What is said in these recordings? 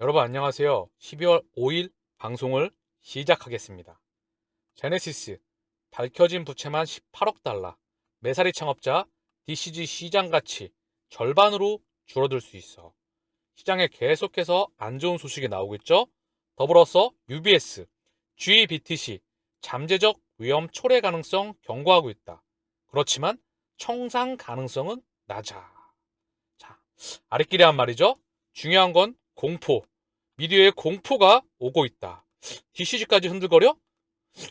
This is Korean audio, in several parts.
여러분 안녕하세요. 12월 5일 방송을 시작하겠습니다. 제네시스, 밝혀진 부채만 18억 달러, 매사리 창업자 DCG 시장 가치 절반으로 줄어들 수 있어. 시장에 계속해서 안 좋은 소식이 나오고 있죠. 더불어서 UBS, GBTC, 잠재적 위험 초래 가능성 경고하고 있다. 그렇지만 청산 가능성은 낮아. 자, 아랫길에 한 말이죠. 중요한 건 공포. 미디어에 공포가 오고 있다. DCG까지 흔들거려?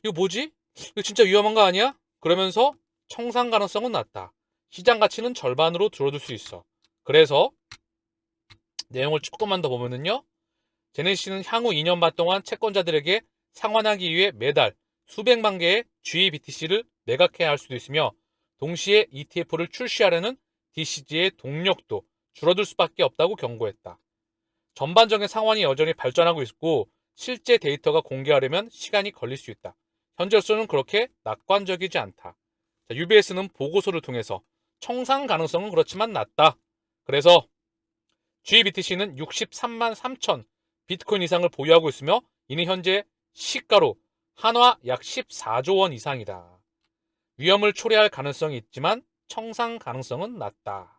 이거 뭐지? 이거 진짜 위험한 거 아니야? 그러면서 청산 가능성은 낮다. 시장 가치는 절반으로 줄어들 수 있어. 그래서 내용을 조금만 더 보면은요. 제네시스는 향후 2년 반 동안 채권자들에게 상환하기 위해 매달 수백만 개의 GBTC를 매각해야 할 수도 있으며 동시에 ETF를 출시하려는 DCG의 동력도 줄어들 수밖에 없다고 경고했다. 전반적인 상황이 여전히 발전하고 있고 실제 데이터가 공개하려면 시간이 걸릴 수 있다. 현재로서는 그렇게 낙관적이지 않다. UBS는 보고서를 통해서 청산 가능성은 그렇지만 낮다. 그래서 GBTC는 63만 3천 비트코인 이상을 보유하고 있으며 이는 현재 시가로 한화 약 14조 원 이상이다. 위험을 초래할 가능성이 있지만 청산 가능성은 낮다.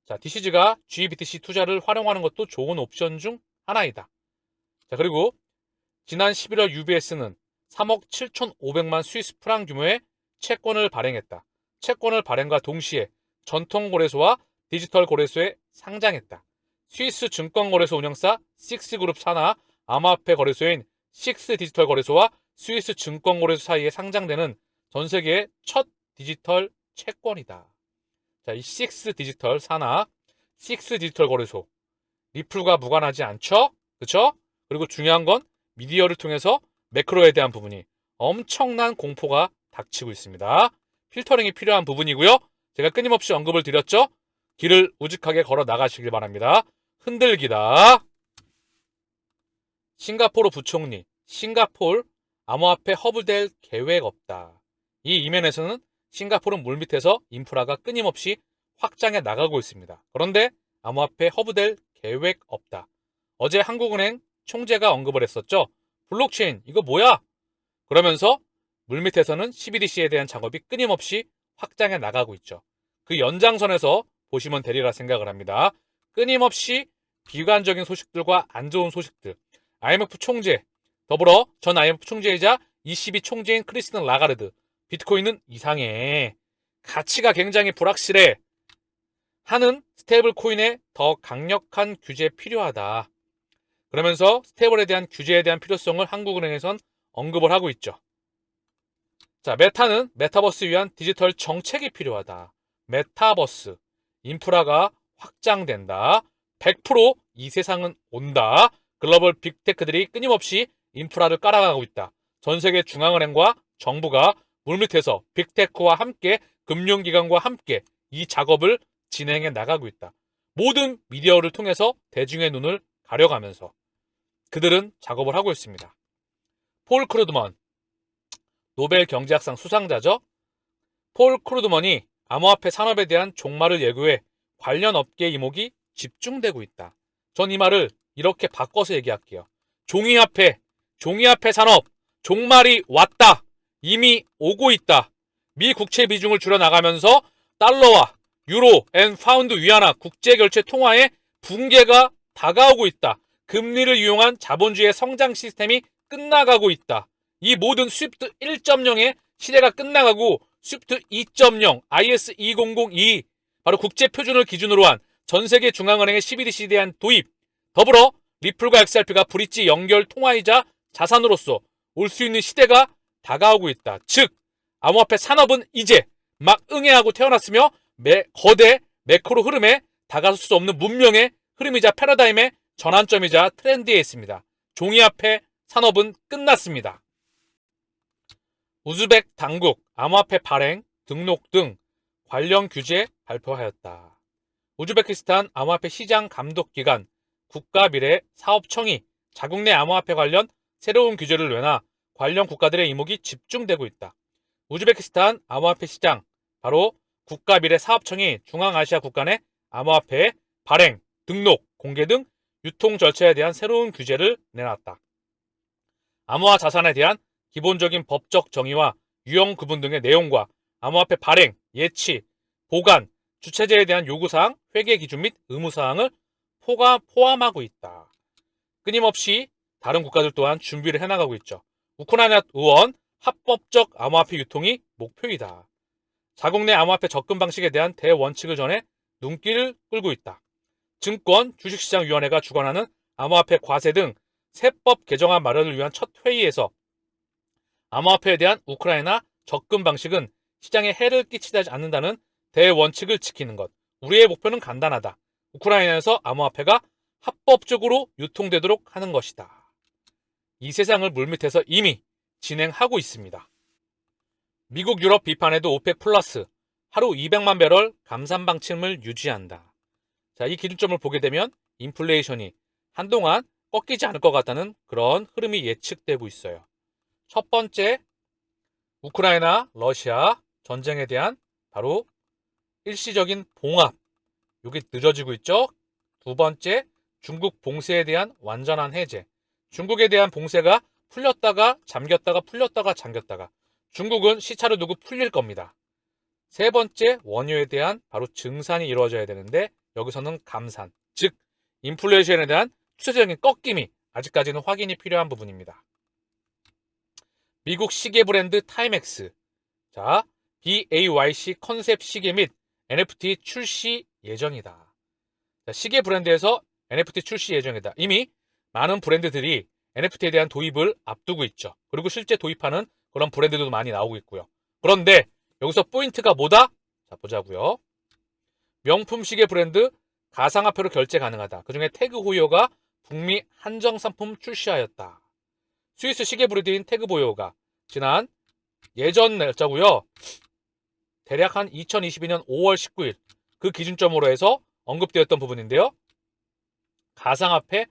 자, DCG가 GBTC 투자를 활용하는 것도 좋은 옵션 중 하나이다. 자, 그리고 지난 11월 UBS는 3억 7,500만 스위스 프랑 규모의 채권을 발행했다. 채권을 발행과 동시에 전통 거래소와 디지털 거래소에 상장했다. 스위스 증권거래소 운영사 식스그룹 산하 암호화폐 거래소인 식스 디지털 거래소와 스위스 증권거래소 사이에 상장되는 전 세계의 첫 디지털 채권이다. 자, 이 식스 디지털 산하 식스 디지털 거래소 리플과 무관하지 않죠? 그쵸? 그리고 중요한 건 미디어를 통해서 매크로에 대한 부분이 엄청난 공포가 닥치고 있습니다. 필터링이 필요한 부분이고요. 제가 끊임없이 언급을 드렸죠? 길을 우직하게 걸어 나가시길 바랍니다. 흔들기다. 싱가포르 부총리, 싱가포르 암호화폐 허브 될 계획 없다. 이 이면에서는 싱가포르는 물밑에서 인프라가 끊임없이 확장해 나가고 있습니다. 그런데 암호화폐 허브 될 계획 없다. 어제 한국은행 총재가 언급을 했었죠. 블록체인 이거 뭐야? 그러면서 물밑에서는 CBDC에 대한 작업이 끊임없이 확장해 나가고 있죠. 그 연장선에서 보시면 되리라 생각을 합니다. 끊임없이 비관적인 소식들과 안 좋은 소식들, IMF 총재, 더불어 전 IMF 총재이자 ECB 총재인 크리스틴 라가르드, 비트코인은 이상해. 가치가 굉장히 불확실해. 하는 스테이블 코인에 더 강력한 규제 필요하다. 그러면서 스테이블에 대한 규제에 대한 필요성을 한국은행에선 언급을 하고 있죠. 자, 메타는 메타버스 위한 디지털 정책이 필요하다. 메타버스, 인프라가 확장된다. 100%이 세상은 온다. 글로벌 빅테크들이 끊임없이 인프라를 깔아가고 있다. 전 세계 중앙은행과 정부가 물밑에서 빅테크와 함께 금융기관과 함께 이 작업을 진행해 나가고 있다. 모든 미디어를 통해서 대중의 눈을 가려가면서 그들은 작업을 하고 있습니다. 폴 크루드먼, 노벨 경제학상 수상자죠. 폴 크루드먼이 암호화폐 산업에 대한 종말을 예고해 관련 업계의 이목이 집중되고 있다. 전 이 말을 이렇게 바꿔서 얘기할게요. 종이화폐 산업, 종말이 왔다. 이미 오고 있다. 미 국채 비중을 줄여나가면서 달러와 유로 앤 파운드 위안화 국제결제 통화의 붕괴가 다가오고 있다. 금리를 이용한 자본주의의 성장 시스템이 끝나가고 있다. 이 모든 스위프트 1.0의 시대가 끝나가고 스위프트 2.0 IS2002 바로 국제 표준을 기준으로 한 전 세계 중앙은행의 CBDC에 대한 도입, 더불어 리플과 XRP가 브릿지 연결 통화이자 자산으로서 올 수 있는 시대가 다가오고 있다. 즉 암호화폐 산업은 이제 막 응애하고 태어났으며 거대 매크로 흐름에 다가설 수 없는 문명의 흐름이자 패러다임의 전환점이자 트렌드에 있습니다. 종이화폐 산업은 끝났습니다. 우즈벡 당국 암호화폐 발행, 등록 등 관련 규제 발표하였다. 우즈베키스탄 암호화폐 시장 감독기관 국가미래사업청이 자국 내 암호화폐 관련 새로운 규제를 내놔 관련 국가들의 이목이 집중되고 있다. 우즈베키스탄 암호화폐 시장, 바로 국가미래사업청이 중앙아시아 국가 내 암호화폐 발행, 등록, 공개 등 유통 절차에 대한 새로운 규제를 내놨다. 암호화 자산에 대한 기본적인 법적 정의와 유형 구분 등의 내용과 암호화폐 발행, 예치, 보관, 주체제에 대한 요구사항, 회계 기준 및 의무사항을 포함하고 있다. 끊임없이 다른 국가들 또한 준비를 해나가고 있죠. 우크라이나 의원 합법적 암호화폐 유통이 목표이다. 자국 내 암호화폐 접근 방식에 대한 대원칙을 전해 눈길을 끌고 있다. 증권 주식시장위원회가 주관하는 암호화폐 과세 등 세법 개정안 마련을 위한 첫 회의에서 암호화폐에 대한 우크라이나 접근 방식은 시장에 해를 끼치지 않는다는 대원칙을 지키는 것. 우리의 목표는 간단하다. 우크라이나에서 암호화폐가 합법적으로 유통되도록 하는 것이다. 이 세상을 물밑에서 이미 진행하고 있습니다. 미국, 유럽 비판에도 오펙 플러스 하루 200만 배럴 감산 방침을 유지한다. 자, 이 기준점을 보게 되면 인플레이션이 한동안 꺾이지 않을 것 같다는 그런 흐름이 예측되고 있어요. 첫 번째, 우크라이나, 러시아 전쟁에 대한 바로 일시적인 봉합. 이게 늦어지고 있죠. 두 번째, 중국 봉쇄에 대한 완전한 해제. 중국에 대한 봉쇄가 풀렸다가 잠겼다가 풀렸다가 잠겼다가 중국은 시차를 두고 풀릴 겁니다. 세 번째, 원유에 대한 바로 증산이 이루어져야 되는데 여기서는 감산, 즉 인플레이션에 대한 추세적인 꺾임이 아직까지는 확인이 필요한 부분입니다. 미국 시계 브랜드 타임엑스, 자, BAYC 컨셉 시계 및 NFT 출시 예정이다. 자, 시계 브랜드에서 NFT 출시 예정이다. 이미 많은 브랜드들이 NFT에 대한 도입을 앞두고 있죠. 그리고 실제 도입하는 그런 브랜드도 많이 나오고 있고요. 그런데 여기서 포인트가 뭐다? 자, 보자고요. 명품 시계 브랜드 가상화폐로 결제 가능하다. 그중에 태그 호이어가 북미 한정 상품 출시하였다. 스위스 시계 브랜드인 태그 호이어가 지난 예전 날짜고요. 대략 한 2022년 5월 19일 그 기준점으로 해서 언급되었던 부분인데요. 가상화폐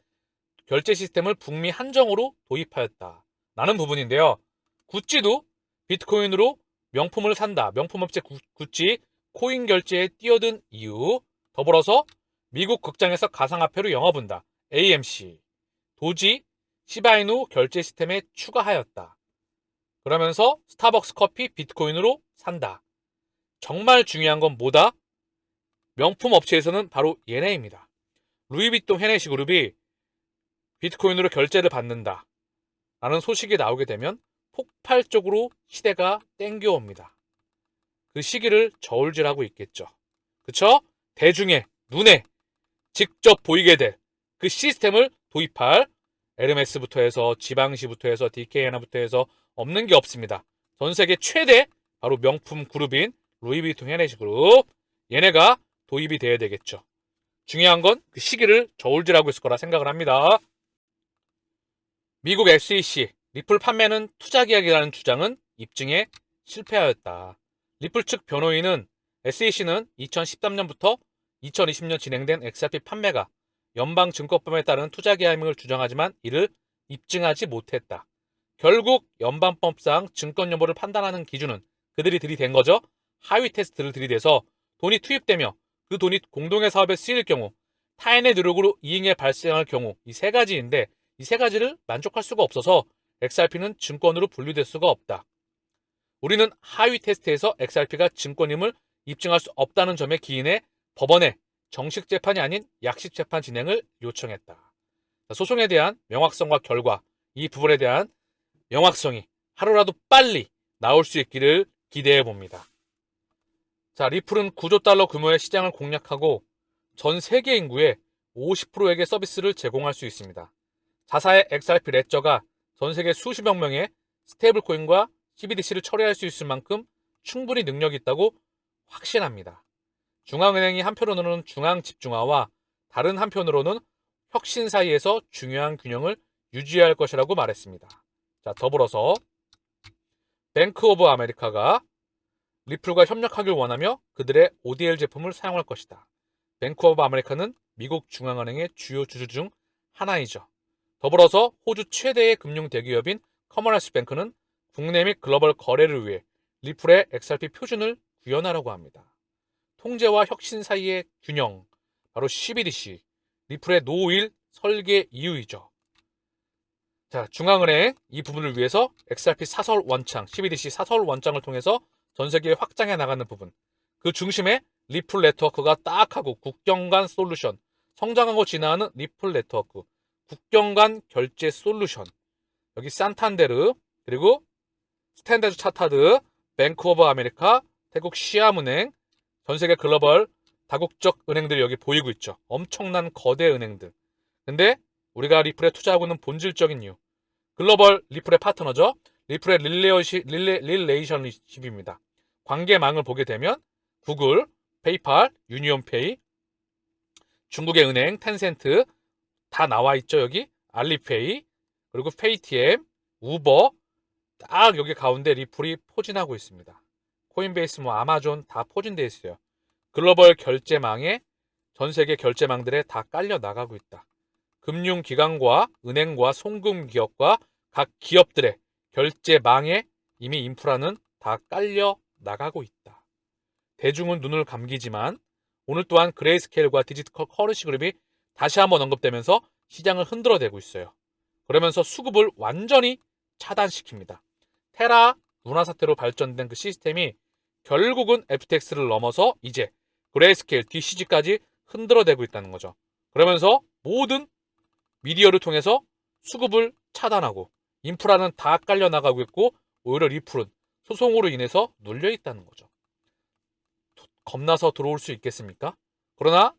결제 시스템을 북미 한정으로 도입하였다. 라는 부분인데요. 구찌도 비트코인으로 명품을 산다. 명품업체 구찌 코인 결제에 뛰어든 이유. 더불어서 미국 극장에서 가상화폐로 영업한다. AMC. 도지 시바이누 결제 시스템에 추가하였다. 그러면서 스타벅스 커피 비트코인으로 산다. 정말 중요한 건 뭐다? 명품 업체에서는 바로 얘네입니다. 루이비통 헤네시 그룹이 비트코인으로 결제를 받는다. 라는 소식이 나오게 되면 폭발적으로 시대가 땡겨옵니다. 그 시기를 저울질하고 있겠죠. 그쵸? 대중의 눈에 직접 보이게 될 그 시스템을 도입할 에르메스부터 해서 지방시부터 해서 DK하나부터 해서 없는 게 없습니다. 전 세계 최대 바로 명품 그룹인 루이비통 헤네시 그룹, 얘네가 도입이 돼야 되겠죠. 중요한 건 그 시기를 저울질하고 있을 거라 생각을 합니다. 미국 SEC 리플 판매는 투자 계약이라는 주장은 입증에 실패하였다. 리플 측 변호인은 SEC는 2013년부터 2020년 진행된 XRP 판매가 연방증권법에 따른 투자 계약임을 주장하지만 이를 입증하지 못했다. 결국 연방법상 증권 여부를 판단하는 기준은 그들이 들이댄 거죠. 하위 테스트를 들이대서 돈이 투입되며 그 돈이 공동의 사업에 쓰일 경우, 타인의 노력으로 이익이 발생할 경우 이 세 가지인데 이 세 가지를 만족할 수가 없어서 XRP는 증권으로 분류될 수가 없다. 우리는 하위 테스트에서 XRP가 증권임을 입증할 수 없다는 점에 기인해 법원에 정식 재판이 아닌 약식 재판 진행을 요청했다. 소송에 대한 명확성과 결과, 이 부분에 대한 명확성이 하루라도 빨리 나올 수 있기를 기대해 봅니다. 자, 리플은 9조 달러 규모의 시장을 공략하고 전 세계 인구의 50%에게 서비스를 제공할 수 있습니다. 자사의 XRP 레저가 전 세계 수십억 명의 스테이블 코인과 CBDC를 처리할 수 있을 만큼 충분히 능력이 있다고 확신합니다. 중앙은행이 한편으로는 중앙 집중화와 다른 한편으로는 혁신 사이에서 중요한 균형을 유지해야 할 것이라고 말했습니다. 자, 더불어서 뱅크 오브 아메리카가 리플과 협력하길 원하며 그들의 ODL 제품을 사용할 것이다. 뱅크 오브 아메리카는 미국 중앙은행의 주요 주주 중 하나이죠. 더불어서 호주 최대의 금융 대기업인 커머널스 뱅크는 국내 및 글로벌 거래를 위해 리플의 XRP 표준을 구현하려고 합니다. 통제와 혁신 사이의 균형, 바로 CBDC, 리플의 노일 설계 이유이죠. 자, 중앙은행 이 부분을 위해서 XRP 사설 원창, CBDC 사설 원창을 통해서 전 세계에 확장해 나가는 부분. 그 중심에 리플 네트워크가 딱 하고 국경 간 솔루션, 성장하고 진화하는 리플 네트워크, 국경 간 결제 솔루션. 여기 산탄데르, 그리고 스탠다드 차타드, 뱅크 오브 아메리카, 태국 시암은행, 전 세계 글로벌 다국적 은행들이 여기 보이고 있죠. 엄청난 거대 은행들. 근데 우리가 리플에 투자하고 있는 본질적인 이유. 글로벌 리플의 파트너죠. 리플의 릴레이션십입니다. 관계망을 보게 되면 구글, 페이팔, 유니온페이, 중국의 은행, 텐센트 다 나와 있죠. 여기 알리페이, 그리고 페이티엠, 우버 딱 여기 가운데 리플이 포진하고 있습니다. 코인베이스, 아마존 다 포진되어 있어요. 글로벌 결제망에 전 세계 결제망들에 다 깔려 나가고 있다. 금융기관과 은행과 송금기업과 각 기업들의 결제망에 이미 인프라는 다 깔려 나가고 있다. 대중은 눈을 감기지만 오늘 또한 그레이스케일과 디지털 커런시 그룹이 다시 한번 언급되면서 시장을 흔들어대고 있어요. 그러면서 수급을 완전히 차단시킵니다. 테라 루나 사태로 발전된 그 시스템이 결국은 FTX를 넘어서 이제 그레이스케일, DCG까지 흔들어대고 있다는 거죠. 그러면서 모든 미디어를 통해서 수급을 차단하고 인프라는 다 깔려 나가고 있고 오히려 리플은 소송으로 인해서 눌려 있다는 거죠. 겁나서 들어올 수 있겠습니까? 그러나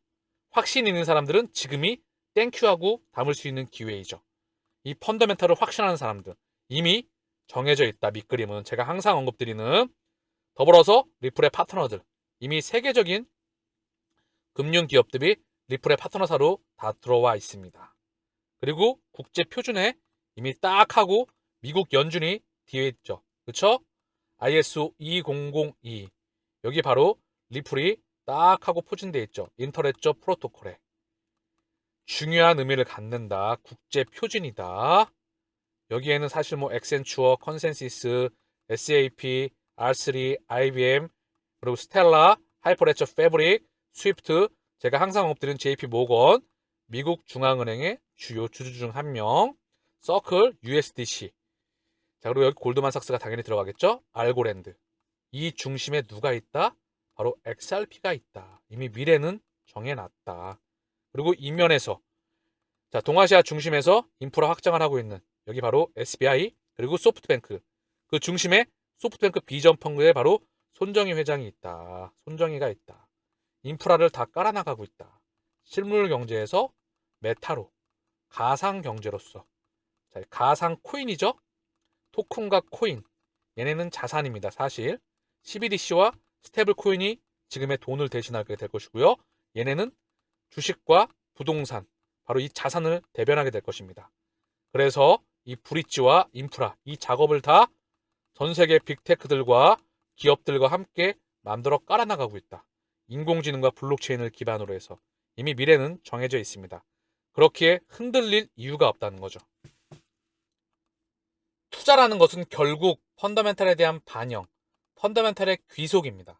확신 있는 사람들은 지금이 땡큐하고 담을 수 있는 기회이죠. 이 펀더멘탈을 확신하는 사람들 이미 정해져 있다. 밑그림은 제가 항상 언급드리는 더불어서 리플의 파트너들 이미 세계적인 금융기업들이 리플의 파트너사로 다 들어와 있습니다. 그리고 국제 표준에 이미 딱 하고 미국 연준이 뒤에 있죠. 그렇죠? ISO 2002 여기 바로 리플이 딱 하고 포진되어 있죠. 인터넷적 프로토콜에 중요한 의미를 갖는다. 국제 표준이다. 여기에는 사실 엑센추어, 컨센시스, SAP, R3, IBM, 그리고 스텔라, 하이퍼레처 패브릭, 스위프트, 제가 항상 언급드린 JP 모건, 미국 중앙은행의 주요 주주 중 한 명, 서클, USDC. 자, 그리고 여기 골드만삭스가 당연히 들어가겠죠? 알고랜드. 이 중심에 누가 있다? 바로 XRP가 있다. 이미 미래는 정해놨다. 그리고 이면에서 자, 동아시아 중심에서 인프라 확장을 하고 있는 여기 바로 SBI 그리고 소프트뱅크 그 중심에 소프트뱅크 비전 펀드에 바로 손정희 회장이 있다. 손정희가 있다. 인프라를 다 깔아나가고 있다. 실물 경제에서 메타로 가상 경제로서 자, 가상 코인이죠. 토큰과 코인 얘네는 자산입니다. 사실 CBDC와 스테이블 코인이 지금의 돈을 대신하게 될 것이고요. 얘네는 주식과 부동산 바로 이 자산을 대변하게 될 것입니다. 그래서 이 브릿지와 인프라 이 작업을 다 전 세계 빅테크들과 기업들과 함께 만들어 깔아나가고 있다. 인공지능과 블록체인을 기반으로 해서 이미 미래는 정해져 있습니다. 그렇기에 흔들릴 이유가 없다는 거죠. 투자라는 것은 결국 펀더멘탈에 대한 반영, 펀더멘탈의 귀속입니다.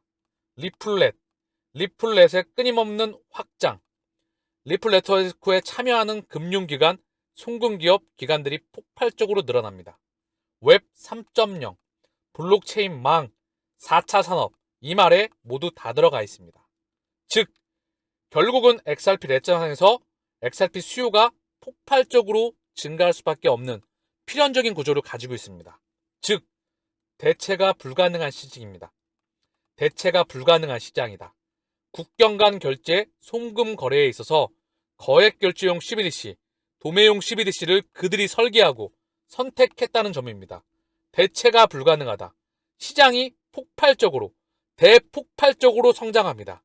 리플렛의 끊임없는 확장, 리플 네트워크에 참여하는 금융기관, 송금기업 기관들이 폭발적으로 늘어납니다. 웹 3.0, 블록체인망, 4차 산업 이 말에 모두 다 들어가 있습니다. 즉 결국은 XRP 레저상에서 XRP 수요가 폭발적으로 증가할 수밖에 없는 필연적인 구조를 가지고 있습니다. 즉 대체가 불가능한 시장입니다. 대체가 불가능한 시장이다. 국경 간 결제, 송금 거래에 있어서 거액 결제용 CBDC, 도매용 CBDC를 그들이 설계하고 선택했다는 점입니다. 대체가 불가능하다. 시장이 폭발적으로, 대폭발적으로 성장합니다.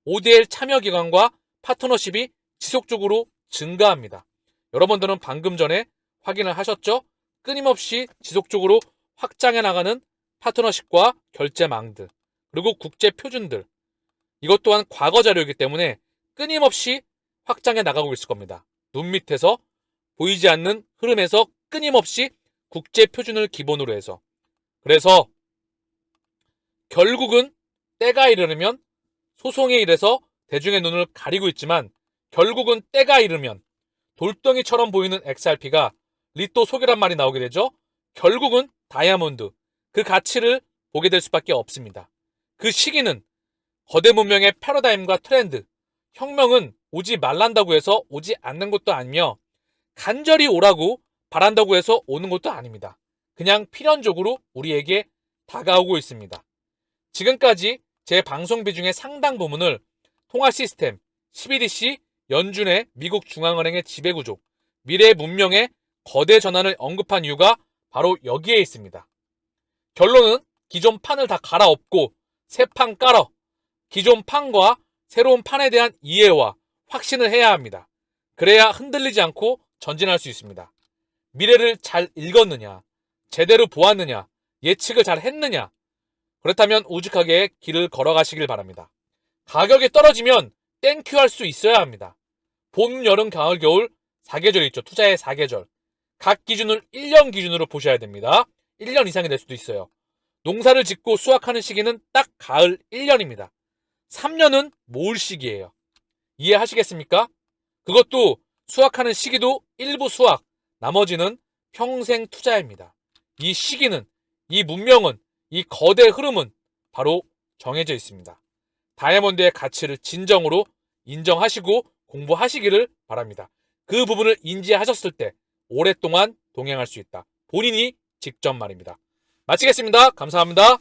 ODL 참여기관과 파트너십이 지속적으로 증가합니다. 여러분들은 방금 전에 확인을 하셨죠? 끊임없이 지속적으로 확장해 나가는 파트너십과 결제망들, 그리고 국제 표준들. 이것 또한 과거 자료이기 때문에 끊임없이 확장해 나가고 있을 겁니다. 눈 밑에서 보이지 않는 흐름에서 끊임없이 국제 표준을 기본으로 해서. 그래서 결국은 때가 이르면 소송에 이래서 대중의 눈을 가리고 있지만 결국은 때가 이르면 돌덩이처럼 보이는 XRP가 리또 속이란 말이 나오게 되죠. 결국은 다이아몬드, 그 가치를 보게 될 수밖에 없습니다. 그 시기는 거대 문명의 패러다임과 트렌드, 혁명은 오지 말란다고 해서 오지 않는 것도 아니며 간절히 오라고 바란다고 해서 오는 것도 아닙니다. 그냥 필연적으로 우리에게 다가오고 있습니다. 지금까지 제 방송비 중에 상당 부분을 통화 시스템, 12DC, 연준의 미국 중앙은행의 지배구조, 미래 문명의 거대 전환을 언급한 이유가 바로 여기에 있습니다. 결론은 기존 판을 다 갈아엎고 새 판 깔아 기존 판과 새로운 판에 대한 이해와 확신을 해야 합니다. 그래야 흔들리지 않고 전진할 수 있습니다. 미래를 잘 읽었느냐, 제대로 보았느냐, 예측을 잘 했느냐, 그렇다면 우직하게 길을 걸어가시길 바랍니다. 가격이 떨어지면 땡큐 할 수 있어야 합니다. 봄, 여름, 가을, 겨울 4계절 있죠. 투자의 4계절. 각 기준을 1년 기준으로 보셔야 됩니다. 1년 이상이 될 수도 있어요. 농사를 짓고 수확하는 시기는 딱 가을 1년입니다. 3년은 모을 시기예요. 이해하시겠습니까? 그것도 수확하는 시기도 일부 수확, 나머지는 평생 투자입니다. 이 시기는, 이 문명은, 이 거대 흐름은 바로 정해져 있습니다. 다이아몬드의 가치를 진정으로 인정하시고 공부하시기를 바랍니다. 그 부분을 인지하셨을 때 오랫동안 동행할 수 있다. 본인이 직접 말입니다. 마치겠습니다. 감사합니다.